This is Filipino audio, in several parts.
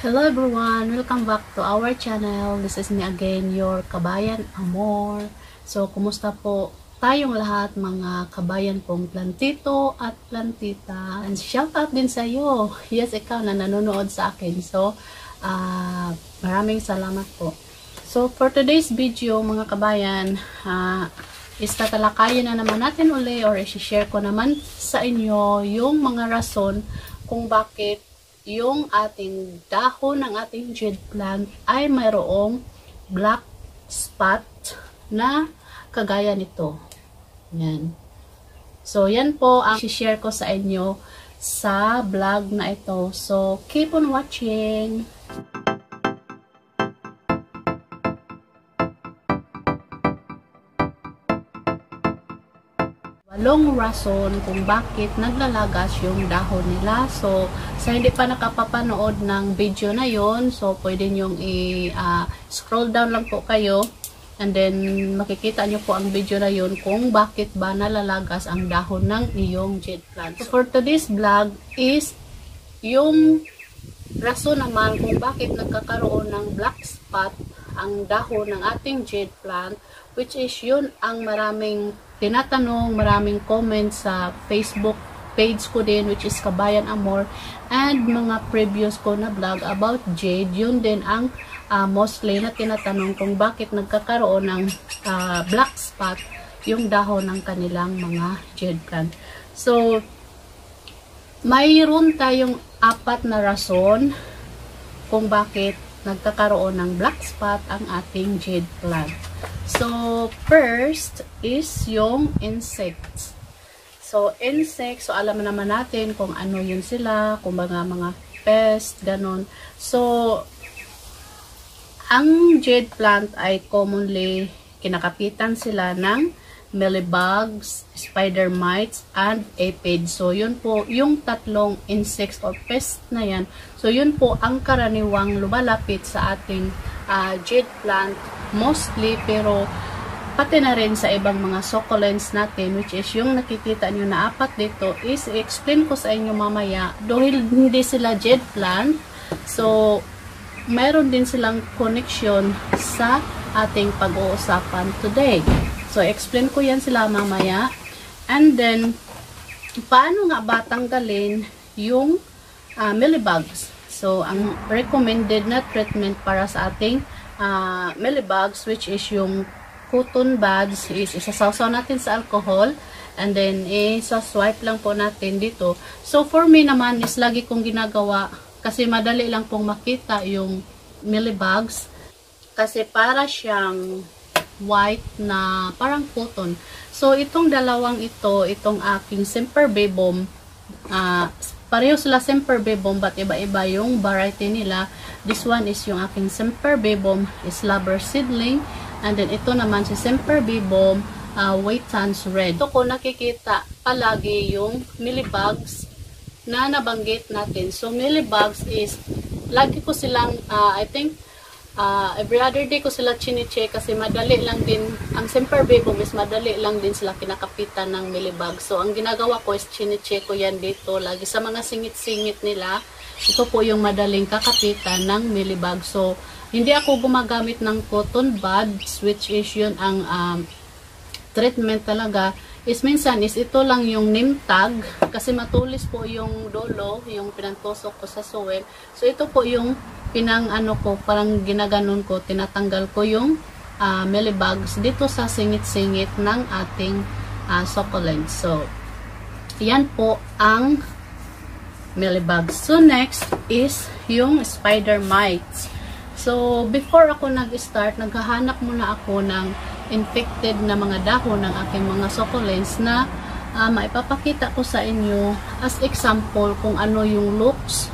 Hello everyone! Welcome back to our channel. This is me again, your Kabayan Amor. So, kumusta po tayong lahat mga kabayan pong plantito at plantita. And shout out din sa iyo. Yes, ikaw na nanonood sa akin. So, maraming salamat po. So, for today's video mga kabayan, is tatalakayin na naman natin uli or i-share ko naman sa inyo yung mga rason kung bakit yung ating dahon ng ating jade plant ay mayroong black spot na kagaya nito. Yan. So, yan po ang i-share ko sa inyo sa vlog na ito. So, keep on watching. Walong rason kung bakit naglalagas yung dahon nila. So, sa hindi pa nakapapanood ng video na yon, so pwede nyong i-scroll down lang po kayo and then makikita nyo po ang video na yon kung bakit ba nalalagas ang dahon ng iyong jade plant. So, for today's vlog is yung rason naman kung bakit nagkakaroon ng black spot ang dahon ng ating jade plant, which is yun ang maraming tinatanong, maraming comments sa Facebook page ko din, which is Kabayan Amor, and mga previous ko na vlog about jade. Yun din ang mostly na tinatanong kung bakit nagkakaroon ng black spot yung dahon ng kanilang mga jade plant. So, mayroon tayong 4 na rason kung bakit nagkakaroon ng black spot ang ating jade plant. So, first is yung insects. So, insects, so alam naman natin kung ano yun sila, kung mga pest, ganon. So, ang jade plant ay commonly kinakapitan sila ng mealybugs, spider mites, and aphids. So, yun po, yung tatlong insects or pest na yan. So, yun po ang karaniwang lumalapit sa ating jade plant mostly, pero pati na rin sa ibang mga succulents natin, which is yung nakikita nyo na 4 dito, is i-explain ko sa inyo mamaya. Dahil hindi sila jade plant, so mayroon din silang connection sa ating pag-uusapan today. So, explain ko yan sila mamaya. And then, paano nga ba tanggalin yung mealybugs? So, ang recommended na treatment para sa ating mealybugs, which is yung cotton buds, is isasawsaw natin sa alcohol. And then, isa-swipe lang po natin dito. So, for me naman, is lagi kong ginagawa kasi madali lang pong makita yung mealybugs. Kasi para siyang white na parang cotton. So, itong dalawang ito, itong aking Sempervivum, pareho sila Sempervivum, but iba-iba yung variety nila. This one is yung aking Sempervivum is Lover Seedling, and then ito naman si Sempervivum Waitans Red. Ito ko nakikita palagi yung mealybugs na nabanggit natin. So, mealybugs is, lagi ko silang, I think, every other day ko sila chine-check kasi madali lang din, ang Sempervivum is madali lang din sila kinakapitan ng mealybugs. So, ang ginagawa ko is chine-check ko yan dito. Lagi sa mga singit-singit nila, ito po yung madaling kakapitan ng mealybugs. So, hindi ako gumagamit ng cotton buds, which is yun ang treatment talaga. Is minsan is ito lang yung name tag kasi matulis po yung dolo, yung pinantusok ko sa soil. So, ito po yung parang ginaganon ko, tinatanggal ko yung mealybugs dito sa singit-singit ng ating succulents. So, yan po ang mealybugs. So, next is yung spider mites. So, before ako nag-start, naghahanap muna ako ng infected na mga dahon ng aking mga succulents na maipapakita ko sa inyo as example kung ano yung looks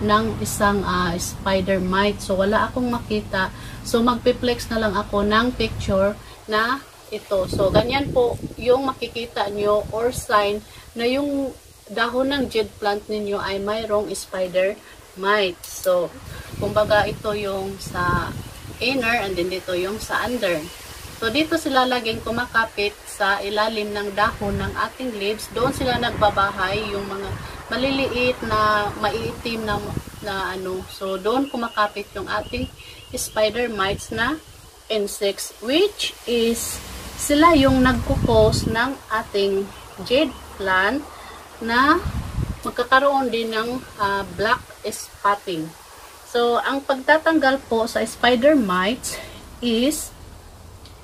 ng isang spider mite. So, wala akong makita. So, magpiplex na lang ako ng picture na ito. So, ganyan po yung makikita nyo or sign na yung dahon ng jade plant ninyo ay mayroong spider mite. So, kumbaga ito yung sa inner and then dito yung sa under. So, dito sila laging kumakapit sa ilalim ng dahon ng ating leaves. Doon sila nagbabahay, yung mga maliliit na maiitim na na ano. So, doon kumakapit yung ating spider mites na insects, which is sila yung nagkukos ng ating jade plant na magkakaroon din ng black spotting. So, ang pagtatanggal po sa spider mites is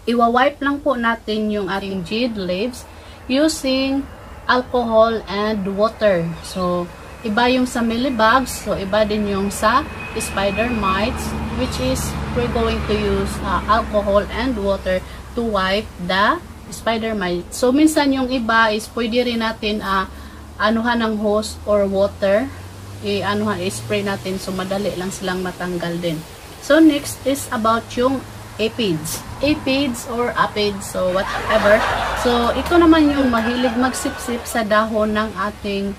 iwa-wipe lang po natin yung ating jade leaves using alcohol and water. So, iba yung sa mealybugs, so iba din yung sa spider mites, which is we're going to use alcohol and water to wipe the spider mites. So, minsan yung iba is pwede rin natin anuhan ng hose or water, i-spray natin, so madali lang silang matanggal din. So, next is about yung aphids. Aphids or aphids, so whatever. So, ito naman yung mahilig magsipsip sa dahon ng ating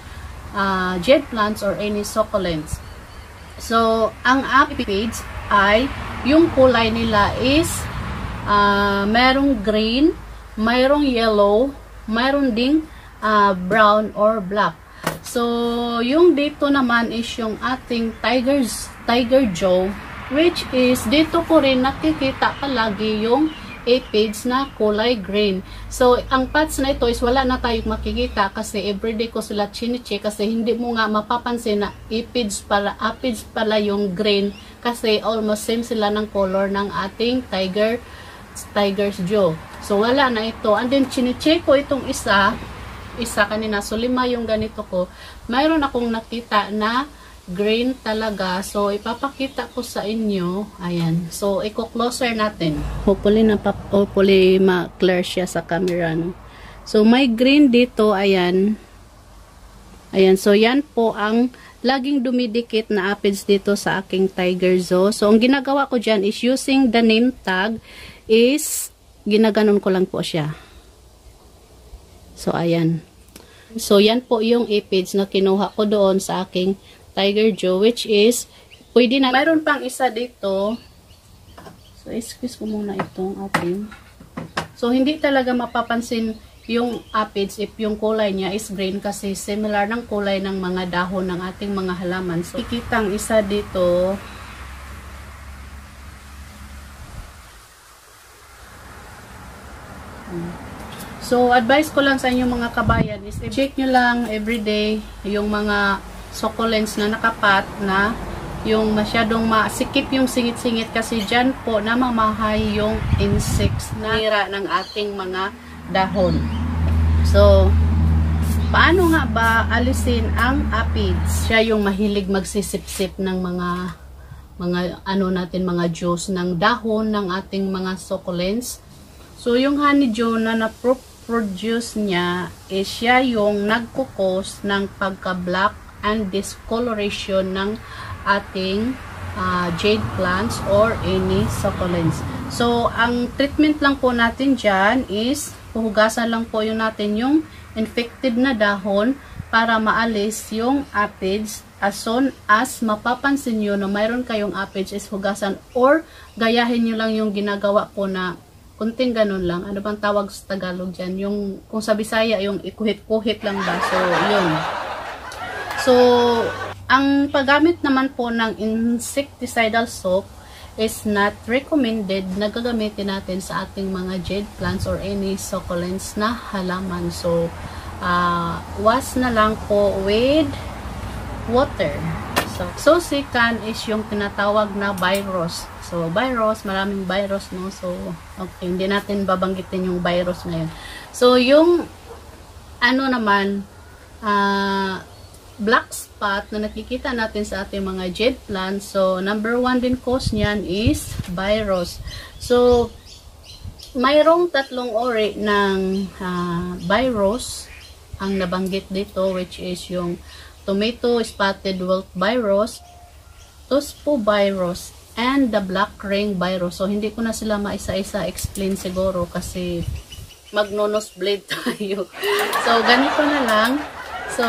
jade plants or any succulents. So, ang aphids ay yung kulay nila is mayroong green, mayroong yellow, mayroon ding brown or black. So, yung dito naman is yung ating tiger jaw, which is dito ko rin nakikita palagi yung aphids na kulay green. So, ang pads na ito is wala na tayong makikita kasi everyday ko sila chinicheck kasi hindi mo nga mapapansin na aphids pala yung green kasi almost same sila ng color ng ating tiger's jaw. So, wala na ito. And then, chinicheck ko itong isa kanina. So, 5 yung ganito ko. Mayroon akong nakita na green talaga. So, ipapakita ko sa inyo. Ayan. So, i-closer natin. Hopefully ma-clear siya sa camera. No? So, may green dito. Ayan. Ayan. So, yan po ang laging dumidikit na aphids dito sa aking tiger jaw. So, ang ginagawa ko dyan is using the name tag is ginaganon ko lang po siya. So, ayan. So, yan po yung aphids na kinuha ko doon sa aking tiger jaw, which is, pwede na. Mayroon pang isa dito. So, excuse ko muna itong ating. So, hindi talaga mapapansin yung aphids if yung kulay niya is green kasi similar ng kulay ng mga dahon ng ating mga halaman. So, ikitang isa dito. So, advice ko lang sa inyo mga kabayan is check nyo lang everyday yung mga succulents na nakapat na yung masyadong masikip yung singit-singit kasi dyan po namamahay yung insects na nira ng ating mga dahon. So, paano nga ba alisin ang aphids? Siya yung mahilig magsisip-sip ng mga juice ng dahon ng ating mga succulents. So, yung honeydew na na-produce niya is siya yung nagkukos ng pagka-black and discoloration ng ating jade plants or any succulents. So, ang treatment lang po natin dyan is puhugasan lang po natin yung infected na dahon para maalis yung aphids. As soon as mapapansin nyo na mayroon kayong aphids is hugasan or gayahin nyo lang yung ginagawa ko na kunting ganun lang. Ano bang tawag sa Tagalog dyan? Yung, kung sa Bisaya, yung ikuhit-kuhit lang ba? So, yun. So, ang paggamit naman po ng insecticidal soap is not recommended na gagamitin natin sa ating mga jade plants or any succulents na halaman. So, wash na lang po with water. So second is yung tinatawag na virus. So, virus, maraming virus, no? So, okay, hindi natin babanggitin yung virus ngayon. So, yung ano naman, black spot na nakikita natin sa ating mga jade plants. So, number 1 din cause niyan is virus. So, mayroong 3 uri ng virus ang nabanggit dito, which is yung tomato spotted wilt virus, tuspo virus, and the black ring virus. So, hindi ko na sila maisa-isa explain siguro kasi magnonosblade tayo. So, ganito na lang. So,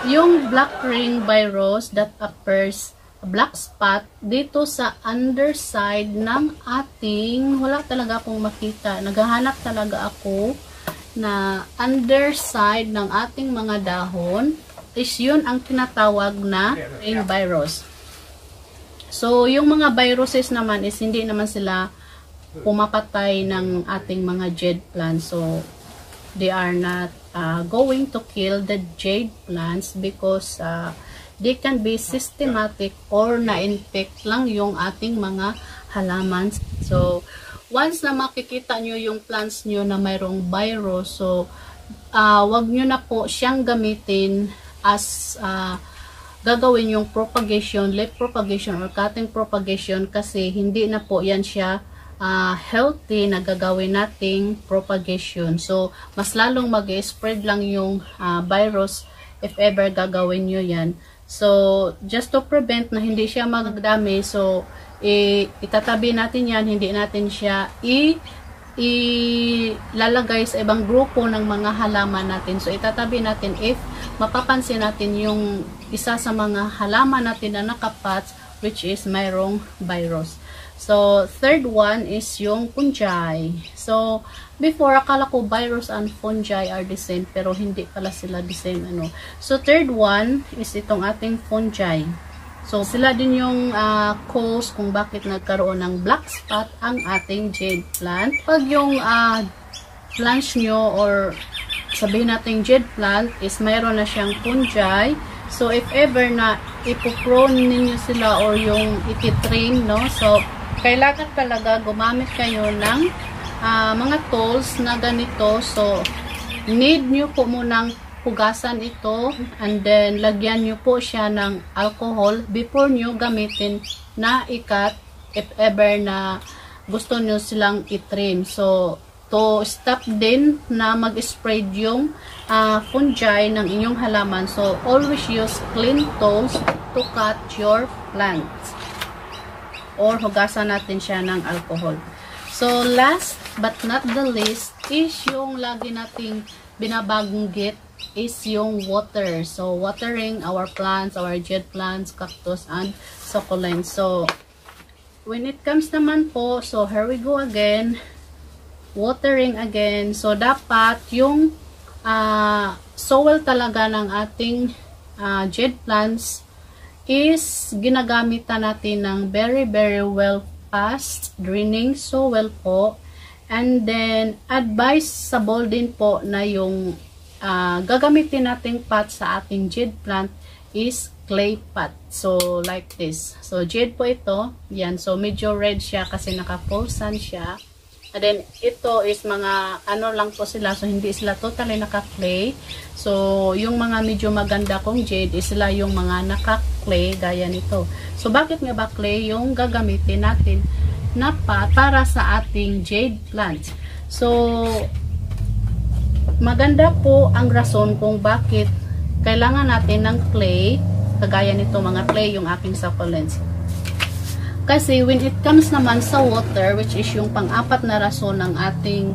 yung black ring virus that appears black spot dito sa underside ng ating, wala talaga akong makita. Naghahanap talaga ako na underside ng ating mga dahon is yun ang tinatawag na ring virus. So, yung mga viruses naman is hindi naman sila pumapatay ng ating mga jade plants. So, they are not going to kill the jade plants because they can be systematic or na-infect lang yung ating mga halaman. So, once na makikita nyo yung plants nyo na mayroong virus, so, wag nyo na po siyang gamitin as gagawin yung propagation, leaf propagation or cutting propagation kasi hindi na po yan siya healthy na gagawin nating propagation. So, mas lalong mag-spread lang yung virus if ever gagawin nyo yan. So, just to prevent na hindi siya magdami, so, itatabi natin yan, hindi natin siya ilalagay sa ibang grupo ng mga halaman natin. So, itatabi natin if mapapansin natin yung isa sa mga halaman natin na nakapots which is mayroong virus. So, third one is yung fungi. So, before, akala ko virus and fungi are the same, pero hindi pala sila the same. So, third one is itong ating fungi. So, sila din yung cause kung bakit nagkaroon ng black spot ang ating jade plant. Pag yung plants nyo or sabihin natin jade plant is mayroon na siyang fungi. So, if ever na ipoprone ninyo sila or yung ititrain, no? So, kailangan talaga gumamit kayo ng mga tools na ganito. So, need nyo po munang hugasan ito and then lagyan nyo po siya ng alcohol before nyo gamitin na ikat if ever na gusto nyo silang itrim. So, to stop din na mag-spread yung fungi ng inyong halaman. So, always use clean tools to cut your plants. Or hugasan natin siya ng alcohol. So, last but not the least is yung lagi nating binabanggit is yung water. So, watering our plants, our jade plants, cactus, and succulents. So, when it comes naman po, so here we go again. Watering again. So, dapat yung soil talaga ng ating jade plants is ginagamitan natin ng very well fast draining soil po. And then, advisable din po na yung gagamitin nating pot sa ating jade plant is clay pot. So, like this. So, jade po ito. Yan. So, medyo red siya kasi naka-full sun siya. And then, ito is mga, ano lang po sila. So, hindi sila totally naka-clay. So, yung mga medyo maganda kong jade is sila yung mga naka-clay gaya nito. So, bakit nga ba clay yung gagamitin natin na pot para sa ating jade plants? So, maganda po ang rason kung bakit kailangan natin ng clay. Kagaya nito mga clay yung aking succulents. Kasi when it comes naman sa water, which is yung pang-apat na rason ng ating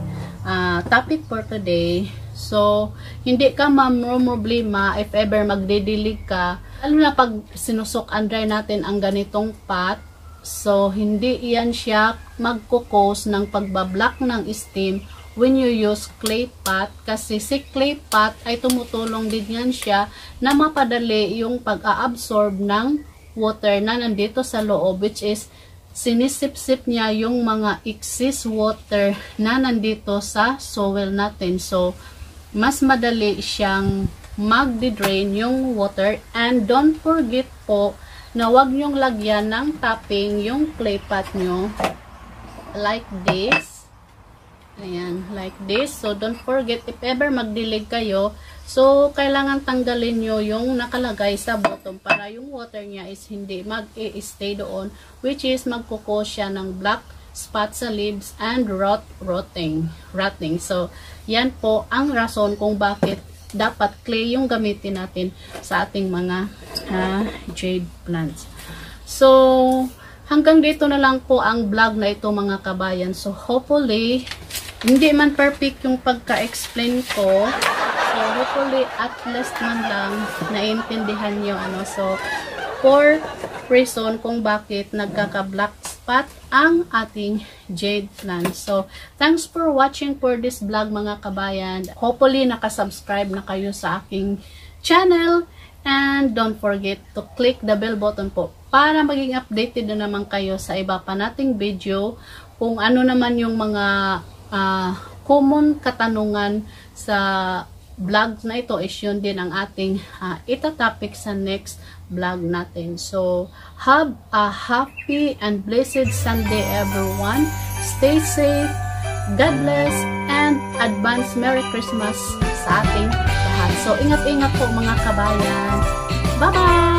topic for today, so hindi ka problema if ever magdidilig ka, lalo na pag sinusok and dry natin ang ganitong pot. So hindi iyan siya magkukos ng pagbablock ng steam when you use clay pot, kasi si clay pot ay tumutulong din yan siya na mapadali yung pag-a-absorb ng water na nandito sa loob, which is sinisip-sip niya yung mga excess water na nandito sa soil natin. So, mas madali siyang mag-drain yung water. And don't forget po na wag nyong lagyan ng topping yung clay pot nyo like this. Ayan, like this. So, don't forget, if ever magdilig kayo, so, kailangan tanggalin nyo yung nakalagay sa bottom para yung water niya is hindi mag-i-stay doon, which is magkukos siya ng black spot sa leaves and rotting. So, yan po ang rason kung bakit dapat clay yung gamitin natin sa ating mga jade plants. So, hanggang dito na lang po ang vlog na ito mga kabayan. So, hopefully, hindi man perfect yung pagka-explain ko. So, hopefully, at least man lang naiintindihan nyo. So, for reason kung bakit nagkaka-black spot ang ating jade plant. So, thanks for watching for this vlog mga kabayan. Hopefully, nakasubscribe na kayo sa aking channel. And don't forget to click the bell button po para maging updated na naman kayo sa iba pa nating video kung ano naman yung mga common katanungan sa vlog na ito is yun din ang ating itatopic sa next vlog natin. So, have a happy and blessed Sunday everyone. Stay safe, God bless, and advance Merry Christmas sa ating lahat. So, ingat-ingat po mga kabayan. Bye-bye!